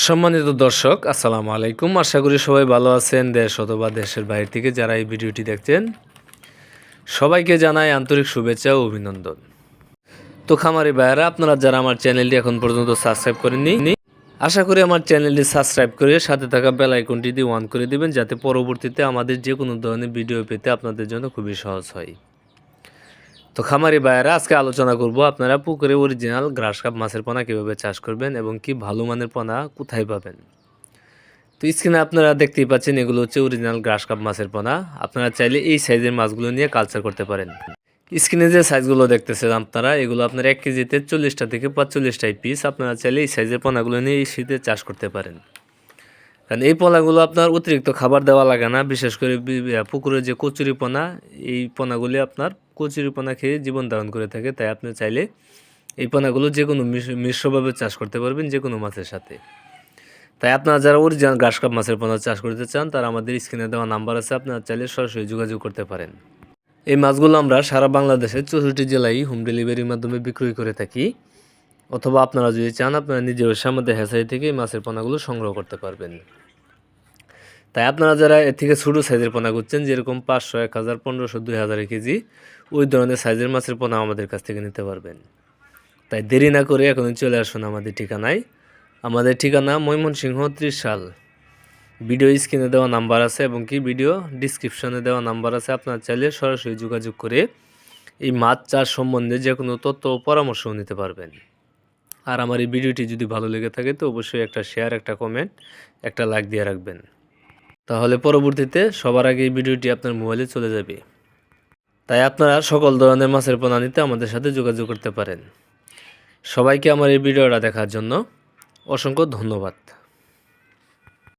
সম্মানিত দর্শক, আসসালামু আলাইকুম। আশা করি সবাই ভালো আছেন। দেশ অথবা দেশের বাইরে থেকে যারা এই ভিডিওটি দেখছেন সবাইকে জানাই আন্তরিক শুভেচ্ছা ও অভিনন্দন। তো খামারি ভাইয়েরা, আপনারা যারা আমার চ্যানেলটি এখন পর্যন্ত সাবস্ক্রাইব করেননি, আশা করি আমার চ্যানেলটি সাবস্ক্রাইব করে সাথে থাকা বেল আইকনটি দিয়ে অন করে দিবেন, যাতে পরবর্তীতে আমাদের যে কোনো ধরনের ভিডিও পেতে আপনাদের জন্য খুবই সহজ হয়। তো খামারি ভাইয়েরা, আজকে আলোচনা করব আপনারা পুকুরে অরিজিনাল গ্রাস কাপ মাছের পোনা কীভাবে চাষ করবেন এবং কি ভালো মানের পোনা কোথায় পাবেন। তো স্ক্রিনে আপনারা দেখতেই পাচ্ছেন, এগুলো হচ্ছে অরিজিনাল গ্রাস কাপ মাছের পোনা। আপনারা চাইলে এই সাইজের মাছগুলো নিয়ে কালচার করতে পারেন। স্ক্রিনে যে সাইজগুলো দেখতেছেন আপনারা, এগুলো আপনার 1 কেজিতে 40টা থেকে 45টাই পিস। আপনারা চাইলে এই সাইজের পোনাগুলো নিয়ে এই শীতে চাষ করতে পারেন, কারণ এই পোনাগুলো আপনার অতিরিক্ত খাবার দেওয়া লাগে না। বিশেষ করে পুকুরের যে কচুরি পোনা, এই পোনাগুলি আপনার কচুরি পোনা খেয়ে জীবন ধারণ করে থাকে। তাই আপনি চাইলে এই পোনাগুলো যে কোনো মিশ্রভাবে চাষ করতে পারবেন, যে কোনো মাছের সাথে। তাই আপনারা যারা অরিজিনাল গ্রাস কাপ মাছের পোনা চাষ করতে চান, তারা আমাদের স্ক্রিনে দেওয়া নাম্বার আছে, আপনারা চাইলে সরাসরি যোগাযোগ করতে পারেন। এই মাছগুলো আমরা সারা বাংলাদেশের 64 জেলায় হোম ডেলিভারির মাধ্যমে বিক্রয় করে থাকি, অথবা আপনারা যদি চান আপনারা নিজের আমাদের হ্যাচারি থেকে এই মাছের পোনাগুলো সংগ্রহ করতে পারবেন। তাই আপনারা যারা এর থেকে ছোটো সাইজের পোনা করছেন, যেরকম 500, 1000, 1500, 2000 কেজি, ওই ধরনের সাইজের মাছের পোনা আমাদের কাছ থেকে নিতে পারবেন। তাই দেরি না করে এখনই চলে আসুন আমাদের ঠিকানায়। আমাদের ঠিকানা ময়মনসিংহ 30 সাল। ভিডিও স্ক্রিনে দেওয়া নাম্বার আছে এবং কি ভিডিও ডিসক্রিপশনে দেওয়া নাম্বার আছে। আপনারা চাইলে সরাসরি যোগাযোগ করে এই মাছ চাষ সম্বন্ধে যে কোনো তথ্য ও পরামর্শও নিতে পারবেন। আর আমার এই ভিডিওটি যদি ভালো লেগে থাকে তো অবশ্যই একটা শেয়ার, একটা কমেন্ট, একটা লাইক দিয়ে রাখবেন। তাহলে পরবর্তীতে সবার আগে এই ভিডিওটি আপনার মোবাইলে চলে যাবে। তাই আপনারা সকল ধরনের মাছের পোনা নিতে আমাদের সাথে যোগাযোগ করতে পারেন। সবাইকে আমার এই ভিডিওটা দেখার জন্য অসংখ্য ধন্যবাদ।